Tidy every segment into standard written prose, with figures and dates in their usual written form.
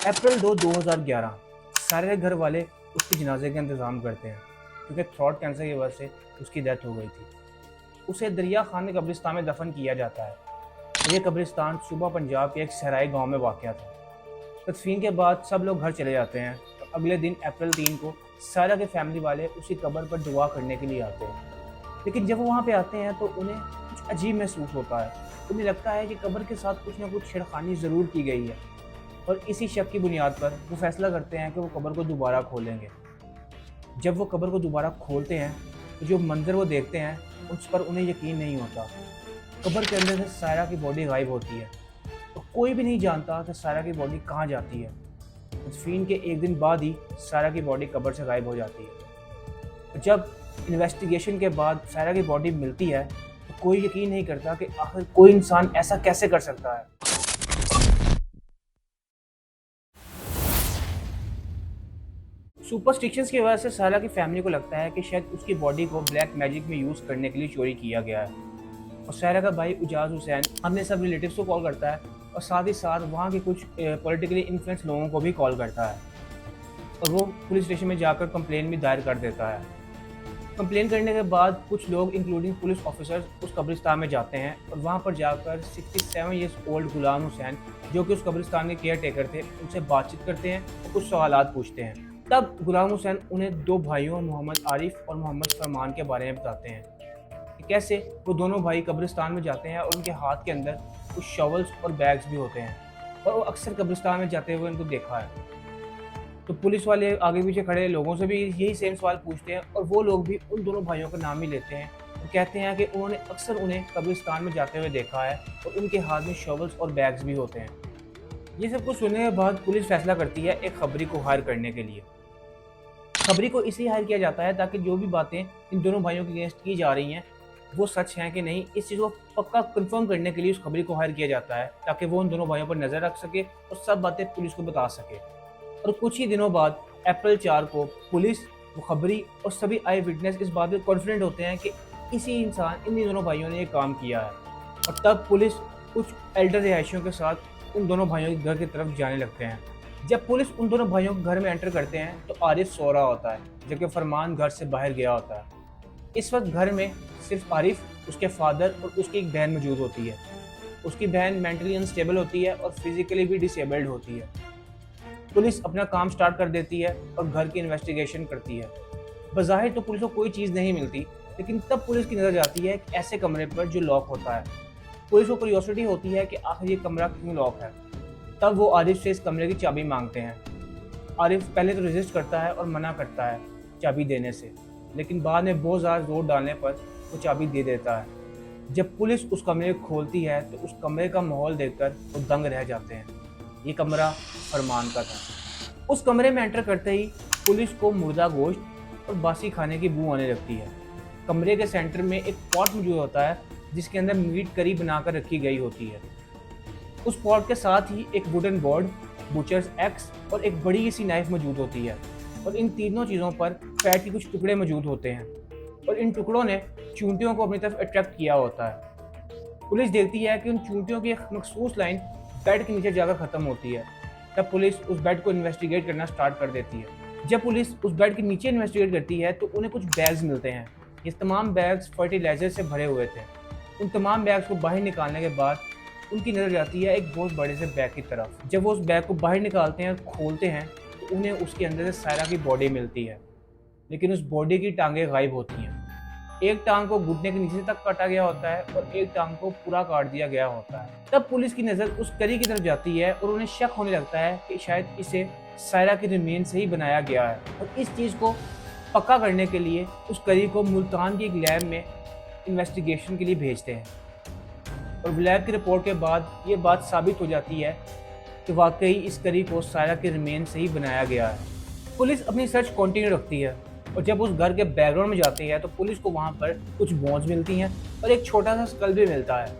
अप्रैल 2011 सारे घर वाले उसके जनाजे का इंतज़ाम करते हैं क्योंकि थ्रोट कैंसर की वजह से उसकी डेथ हो गई थी। उसे दरिया खान कब्रिस्तान में दफन किया जाता है और यह कब्रिस्तान सूबा पंजाब के एक सहराई गांव में वाक़या था। तदफीन के बाद सब लोग घर चले जाते हैं और अगले दिन अप्रैल 3 को सारा के फैमिली वाले उसी कब्र पर दुआ करने के लिए आते हैं। लेकिन जब वो वहाँ पे आते हैं तो उन्हें कुछ अजीब महसूस होता है। उन्हें लगता है कि कब्र के साथ कुछ ना कुछ छेड़खानी ज़रूर की गई है और इसी शक की बुनियाद पर वो फैसला करते हैं कि वो कब्र को दोबारा खोलेंगे। जब वो कब्र को दोबारा खोलते हैं तो जो मंजर वो देखते हैं उस पर उन्हें यकीन नहीं होता। कब्र के अंदर से सायरा की बॉडी गायब होती है तो कोई भी नहीं जानता कि सायरा की बॉडी कहाँ जाती है। तदफीन के एक दिन बाद ही सायरा की बॉडी कब्र से गायब हो जाती है। जब इन्वेस्टिगेशन के बाद सायरा की बॉडी मिलती है तो कोई यकीन नहीं करता कि आखिर कोई इंसान ऐसा कैसे कर सकता है। सुपरस्टिशंस की वजह से सायरा की फैमिली को लगता है कि शायद उसकी बॉडी को ब्लैक मैजिक में यूज़ करने के लिए चोरी किया गया है। और सायरा का भाई उजाज हुसैन अपने सब रिलेटिव्स को कॉल करता है और साथ ही साथ वहाँ के कुछ पॉलिटिकली इन्फ्लुएंस लोगों को भी कॉल करता है और वो पुलिस स्टेशन में जाकर कंप्लेन भी दायर कर देता है। कंप्लेन करने के बाद कुछ लोग इंक्लूडिंग पुलिस ऑफिसर्स उस कब्रिस्तान में जाते हैं और वहाँ पर जाकर 67 ईयर्स ओल्ड गुलाम हुसैन जो कि उस कब्रिस्तान के केयर टेकर थे उनसे बातचीत करते हैं और कुछ सवालात पूछते हैं। तब गुलाम हुसैन उन्हें दो भाइयों मोहम्मद आरिफ और मोहम्मद फरमान के बारे में बताते हैं कि कैसे वो दोनों भाई कब्रिस्तान में जाते हैं और उनके हाथ के अंदर कुछ शॉवल्स और बैग्स भी होते हैं और वो अक्सर कब्रिस्तान में जाते हुए उनको देखा है। तो पुलिस वाले आगे पीछे खड़े लोगों से भी यही सेम सवाल पूछते हैं और वो लोग भी उन दोनों भाइयों का नाम ही लेते हैं और कहते हैं कि उन्होंने अक्सर उन्हें कब्रिस्तान में जाते हुए देखा है और उनके हाथ में शॉवल्स और बैग्स भी होते हैं। ये सब कुछ सुनने के बाद पुलिस फैसला करती है एक खबरी को हायर करने के लिए। खबरी को इसलिए हायर किया जाता है ताकि जो भी बातें इन दोनों भाइयों के अगेंस्ट की जा रही हैं वो सच हैं कि नहीं, इस चीज़ को पक्का कंफर्म करने के लिए उस खबरी को हायर किया जाता है ताकि वो उन दोनों भाइयों पर नज़र रख सके और सब बातें पुलिस को बता सके। और कुछ ही दिनों बाद अप्रैल 4 को पुलिस, वो खबरी और सभी आई विटनेस इस बात में कॉन्फिडेंट होते हैं कि इन दोनों भाइयों ने ये काम किया है। और तब पुलिस कुछ एल्डर रिहायशियों के साथ उन दोनों भाइयों के घर की तरफ जाने लगते हैं। जब पुलिस उन दोनों भाइयों के घर में एंटर करते हैं तो आरिफ सो रहा होता है जबकि फरमान घर से बाहर गया होता है। इस वक्त घर में सिर्फ आरिफ, उसके फादर और उसकी एक बहन मौजूद होती है। उसकी बहन मेंटली अनस्टेबल होती है और फिजिकली भी डिसेबल्ड होती है। पुलिस अपना काम स्टार्ट कर देती है और घर की इन्वेस्टिगेशन करती है। बज़ाहिर तो पुलिस को कोई चीज़ नहीं मिलती, लेकिन तब पुलिस की नज़र जाती है एक ऐसे कमरे पर जो लॉक होता है। पुलिस को क्यूरियोसिटी होती है कि आखिर ये कमरा क्यों लॉक है। तब वो आरिफ से इस कमरे की चाबी मांगते हैं। आरिफ पहले तो रेजिस्ट करता है और मना करता है चाबी देने से, लेकिन बाद में बहुत ज़्यादा जोर डालने पर वो चाबी दे देता है। जब पुलिस उस कमरे को खोलती है तो उस कमरे का माहौल देखकर वो दंग रह जाते हैं। ये कमरा फरमान का था। उस कमरे में एंटर करते ही पुलिस को मुर्दा गोश्त और बासी खाने की बू आने लगती है। कमरे के सेंटर में एक पॉट मौजूद होता है जिसके अंदर मीट करी बनाकर रखी गई होती है। उस पॉट के साथ ही एक वुडन बोर्ड, बुचर्स एक्स और एक बड़ी सी नाइफ मौजूद होती है और इन तीनों चीज़ों पर फैट के कुछ टुकड़े मौजूद होते हैं और इन टुकड़ों ने चूंटियों को अपनी तरफ अट्रैक्ट किया होता है। पुलिस देखती है कि उन चूंटियों की एक मखसूस लाइन बेड के नीचे जाकर ख़त्म होती है। तब पुलिस उस बेड को इन्वेस्टिगेट करना स्टार्ट कर देती है। जब पुलिस उस बेड के नीचे इन्वेस्टिगेट करती है तो उन्हें कुछ बैग्स मिलते हैं। ये तमाम बैग्स फर्टिलाइजर से भरे हुए थे। उन तमाम बैग्स को बाहर निकालने के बाद उनकी नज़र जाती है एक बहुत बड़े से बैग की तरफ। जब वो उस बैग को बाहर निकालते हैं, खोलते हैं तो उन्हें उसके अंदर से सायरा की बॉडी मिलती है, लेकिन उस बॉडी की टांगें गायब होती हैं। एक टांग को घुटने के नीचे तक काटा गया होता है और एक टांग को पूरा काट दिया गया होता है। तब पुलिस की नज़र उस करी की तरफ जाती है और उन्हें शक होने लगता है कि शायद इसे सायरा के रिमेन से ही बनाया गया है और इस चीज़ को पक्का करने के लिए उस करी को मुल्तान की एक लैब में इन्वेस्टिगेशन के लिए भेजते हैं। और लैब की रिपोर्ट के बाद ये बात साबित हो जाती है कि वाकई इस करी को सायरा के रिमेन से ही बनाया गया है। पुलिस अपनी सर्च कंटिन्यू रखती है और जब उस घर के बैकग्राउंड में जाती है तो पुलिस को वहाँ पर कुछ बोन्स मिलती हैं और एक छोटा सा स्कल भी मिलता है।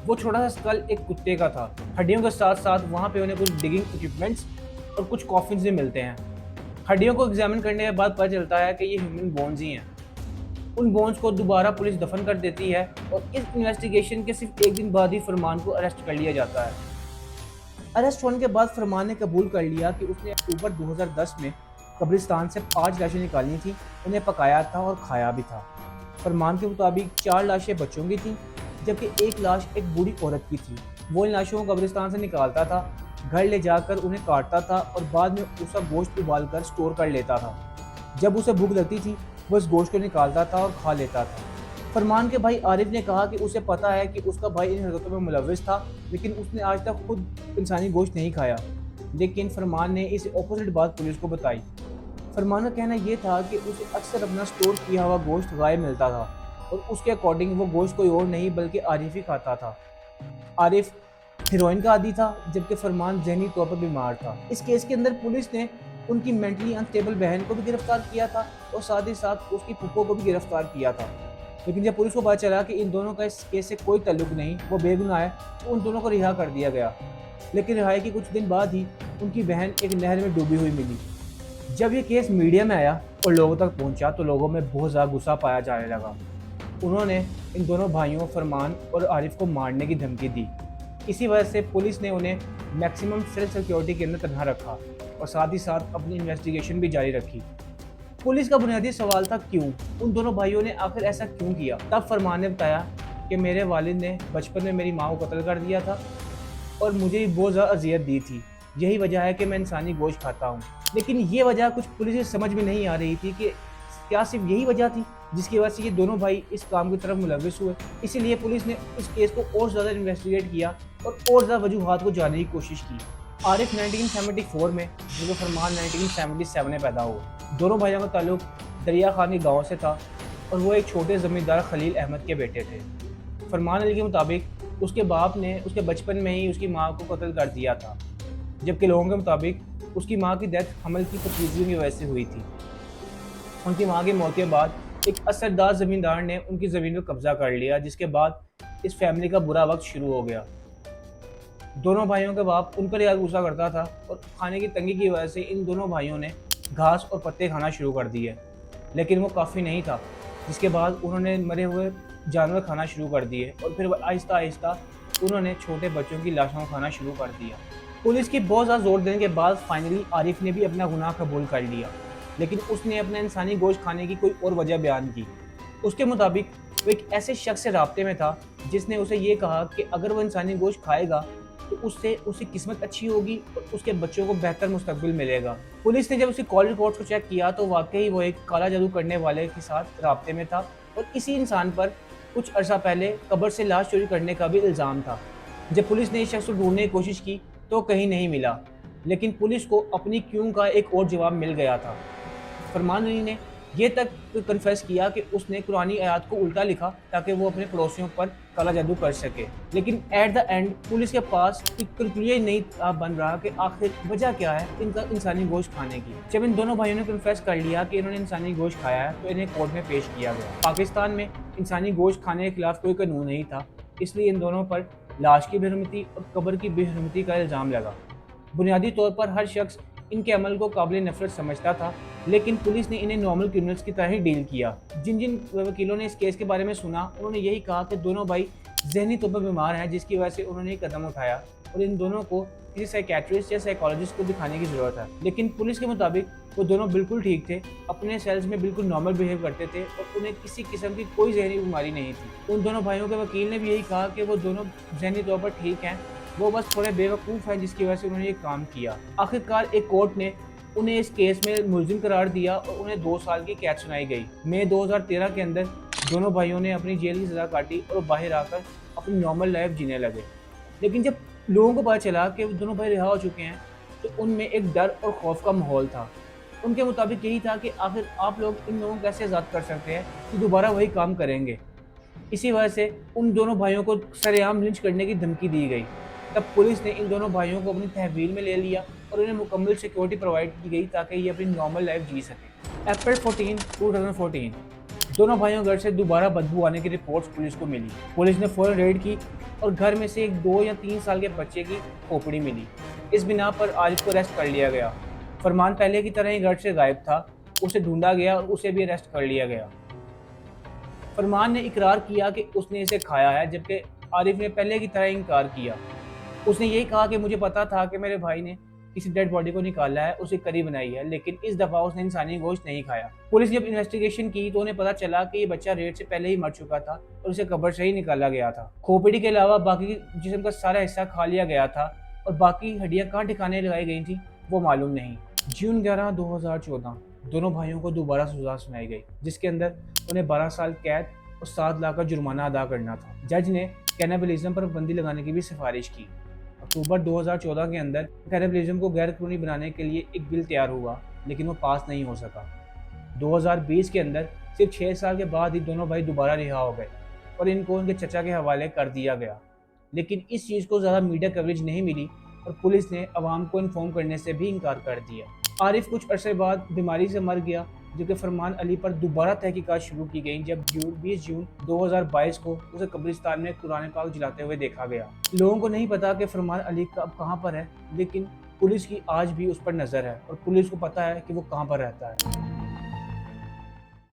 वो छोटा सा स्कल एक कुत्ते का था। हड्डियों के साथ साथ वहाँ पे उन्हें कुछ डिगिंग इक्विपमेंट्स और कुछ कॉफिन्स भी मिलते हैं। हड्डियों को एग्जामिन करने के बाद पता चलता है कि ये ह्यूमन बोन्स ही हैं। उन बोन्स को दोबारा पुलिस दफन कर देती है और इस इन्वेस्टिगेशन के सिर्फ एक दिन बाद ही फरमान को अरेस्ट कर लिया जाता है। अरेस्ट होने के बाद फरमान ने कबूल कर लिया कि उसने अक्टूबर 2010 में कब्रिस्तान से 5 लाशें निकाली थी, उन्हें पकाया था और खाया भी था। फरमान के मुताबिक 4 लाशें बच्चों की थीं, जबकि एक लाश एक बूढ़ी औरत की थी। वो इन लाशों को कब्रिस्तान से निकालता था, घर ले जाकर उन्हें काटता था और बाद में उसका गोश्त उबाल कर स्टोर कर लेता था। जब उसे भूख लगती थी, वो इस गोश्त को निकालता था और खा लेता था। फरमान के भाई आरिफ ने कहा कि उसे पता है कि उसका भाई इन हरकतों में मुलविस था, लेकिन उसने आज तक खुद इंसानी गोश्त नहीं खाया। लेकिन फरमान ने इस ऑपोजिट बात पुलिस को बताई। फरमान का कहना यह था कि उसे अक्सर अपना स्टोर किया हुआ गोश्त गायब मिलता था और उसके अकॉर्डिंग वो गोश्त कोई और नहीं बल्कि आरिफ ही खाता था। आरिफ हीरोइन का आदी था, जबकि फरमान जहनी तौर पर बीमार था। इस केस के अंदर पुलिस ने उनकी मेंटली अनस्टेबल बहन को भी गिरफ्तार किया था और साथ ही साथ उसकी फूफो को भी गिरफ्तार किया था। लेकिन जब पुलिस को पता चला कि इन दोनों का इस केस से कोई ताल्लुक नहीं, वो बेगुनाह है, तो उन दोनों को रिहा कर दिया गया। लेकिन रिहाई के कुछ दिन बाद ही उनकी बहन एक नहर में डूबी हुई मिली। जब ये केस मीडिया में आया और लोगों तक पहुंचा तो लोगों में बहुत ज़्यादा गुस्सा पाया जाने लगा। उन्होंने इन दोनों भाइयों फरमान और आरिफ को मारने की धमकी दी। इसी वजह से पुलिस ने उन्हें मैक्सिमम सेल सिक्योरिटी के अंदर तनहा रखा और साथ ही साथ अपनी इन्वेस्टिगेशन भी जारी रखी। पुलिस का बुनियादी सवाल था क्यों, उन दोनों भाइयों ने आखिर ऐसा क्यों किया। तब फरमान ने बताया कि मेरे वालिद ने बचपन में मेरी माँ को कत्ल कर दिया था और मुझे भी बहुत ज़्यादा अजियत दी थी। यही वजह है कि मैं इंसानी गोश्त खाता हूँ। लेकिन ये वजह कुछ पुलिस की समझ में नहीं आ रही थी कि क्या सिर्फ यही वजह थी जिसकी वजह से ये दोनों भाई इस काम की तरफ मुलविस हुए। इसीलिए पुलिस ने इस केस को और ज़्यादा इन्वेस्टिगेट किया और ज़्यादा वजूहात को जानने की कोशिश की। आरिफ 1974 में, जबकि फरमान 1977 में पैदा हुआ। दोनों भाइयों का ताल्लुक दरिया खानी गाँव से था और वो एक छोटे ज़मींदार खलील अहमद के बेटे थे। फरमान अली के मुताबिक उसके बाप ने उसके बचपन में ही उसकी माँ को कत्ल कर दिया था, जबकि लोगों के मुताबिक उसकी माँ की डेथ हमल की पचीजगी की वजह से हुई थी। उनकी माँ की मौत के बाद एक असरदार ज़मींदार ने उनकी ज़मीन पर कब्जा कर लिया, जिसके बाद इस फैमिली का बुरा वक्त शुरू हो गया। दोनों भाइयों के बाप उन पर याद गुस्सा करता था और खाने की तंगी की वजह से इन दोनों भाइयों ने घास और पत्ते खाना शुरू कर दिए। लेकिन वो काफ़ी नहीं था, जिसके बाद उन्होंने मरे हुए जानवर खाना शुरू कर दिए और फिर आहिस्ता आहिस्ता उन्होंने छोटे बच्चों की लाशों को खाना शुरू कर दिया। पुलिस की बहुत ज़्यादा जोर देने के बाद फाइनली आरिफ ने भी अपना गुनाह कबूल कर लिया, लेकिन उसने अपना इंसानी गोश्त खाने की कोई और वजह बयान की। उसके मुताबिक वो एक ऐसे शख्स से राब्ते में था जिसने उसे ये कहा कि अगर वो इंसानी गोश्त खाएगा तो उससे उसकी किस्मत अच्छी होगी और उसके बच्चों को बेहतर मुस्तकबिल मिलेगा। पुलिस ने जब उसकी कॉल रिकॉर्ड्स को चेक किया तो वाकई वो एक काला जादू करने वाले के साथ राब्ते में था और इसी इंसान पर कुछ अर्सा पहले कब्र से लाश चोरी करने का भी इल्ज़ाम था। जब पुलिस ने इस शख्स को ढूंढने की कोशिश की तो कहीं नहीं मिला, लेकिन पुलिस को अपनी क्यों का एक और जवाब मिल गया था। फरमान अली ने यह तक कन्फेस किया कि उसने कुरानी आयत को उल्टा लिखा ताकि वो अपने पड़ोसियों पर काला जादू कर सके। लेकिन एट द एंड पुलिस के पास एक कंक्लूजन नहीं बन रहा कि आखिर वजह क्या है इनका इंसानी गोश्त खाने की। जब इन दोनों भाइयों ने कन्फेस कर लिया कि इन्होंने इंसानी गोश्त खाया है तो इन्हें कोर्ट में पेश किया गया। पाकिस्तान में इंसानी गोश्त खाने के खिलाफ कोई कानून नहीं था, इसलिए इन दोनों पर लाश की बेहरमती और कब्र की बेहरमती का इल्ज़ाम लगा। बुनियादी तौर पर हर शख्स इनके अमल को काबिल नफरत समझता था, लेकिन पुलिस ने इन्हें नॉर्मल क्रिमिनल्स की तरह ही डील किया। जिन जिन वकीलों ने इस केस के बारे में सुना उन्होंने यही कहा कि दोनों भाई जहनी तौर पर बीमार हैं, जिसकी वजह से उन्होंने एक कदम उठाया और इन दोनों को किसी साइकेट्रिस्ट या साइकोलॉजिस्ट को दिखाने की ज़रूरत है। लेकिन पुलिस के मुताबिक वो दोनों बिल्कुल ठीक थे, अपने सेल्स में बिल्कुल नॉर्मल बिहेव करते थे और उन्हें किसी किस्म की कोई जहनी बीमारी नहीं थी। उन दोनों भाइयों के वकील ने भी यही कहा कि वो दोनों जहनी तौर पर ठीक हैं, वो बस थोड़े बेवकूफ़ हैं, जिसकी वजह से उन्होंने ये काम किया। आखिरकार एक कोर्ट ने उन्हें इस केस में मुलजिम करार दिया और उन्हें 2 साल की कैद सुनाई गई। मई 2013 के अंदर दोनों भाइयों ने अपनी जेल की सज़ा काटी और बाहर आकर अपनी नॉर्मल लाइफ जीने लगे। लेकिन जब लोगों को पता चला कि दोनों भाई रिहा हो चुके हैं तो उनमें एक डर और खौफ का माहौल था। उनके मुताबिक यही था कि आखिर आप लोग इन लोगों को कैसे आज़ाद कर सकते हैं कि दोबारा वही काम करेंगे। इसी वजह से उन दोनों भाइयों को सरेआम लिंच करने की धमकी दी गई। तब पुलिस ने इन दोनों भाइयों को अपनी तहवील में ले लिया और उन्हें मुकम्मल सिक्योरिटी प्रोवाइड की गई ताकि ये अपनी नॉर्मल लाइफ जी सकें। अप्रैल 14, 2014 दोनों भाइयों घर से दोबारा बदबू आने की रिपोर्ट्स पुलिस को मिली। पुलिस ने फौरन रेड की और घर में से एक 2 या 3 साल के बच्चे की खोपड़ी मिली। इस बिना पर आरिफ को अरेस्ट कर लिया गया। फरमान पहले की तरह ही घर से गायब था, उसे ढूंढा गया और उसे भी अरेस्ट कर लिया गया। फरमान ने इकरार किया कि उसने इसे खाया है, जबकि आरिफ ने पहले की तरह इनकार किया। उसने यही कहा कि मुझे पता था कि मेरे भाई ने किसी डेड बॉडी को निकाला है, उसे करी बनाई है, लेकिन इस दफा उसने इंसानी गोश्त नहीं खाया। पुलिस ने जब इन्वेस्टिगेशन की तो उन्हें पता चला कि ये बच्चा रेत से पहले ही मर चुका था और उसे कब्र से ही निकाला गया था। खोपड़ी के अलावा बाकी जिस्म का सारा हिस्सा खा लिया गया था और बाकी हड्डियां कहाँ ठिकाने लगाई गई थी वो मालूम नहीं। जून 11 2014 दोनों भाइयों को दोबारा सजा सुनाई गई, जिसके अंदर उन्हें 12 साल कैद और 7 लाख का जुर्माना अदा करना था। जज ने कैनिबलिज्म पर पाबंदी लगाने की भी सिफारिश की। अक्टूबर 2014 के अंदर कैनिबलिज्म को गैर कानूनी बनाने के लिए एक बिल तैयार हुआ, लेकिन वो पास नहीं हो सका। 2020 के अंदर सिर्फ 6 साल के बाद ही दोनों भाई दोबारा रिहा हो गए और इनको उनके चचा के हवाले कर दिया गया। लेकिन इस चीज़ को ज़्यादा मीडिया कवरेज नहीं मिली और पुलिस ने अवाम को इन्फॉर्म करने से भी इनकार कर दिया। आरिफ कुछ अरसे बाद बीमारी से मर गया, जबकि फरमान अली पर दोबारा तहकीकात शुरू की गई जब 20 जून 2022 को उसे कब्रिस्तान में कुरान पाक जलाते हुए देखा गया। लोगों को नहीं पता कि फरमान अली कब कहाँ पर है, लेकिन पुलिस की आज भी उस पर नज़र है और पुलिस को पता है कि वो कहाँ पर रहता है।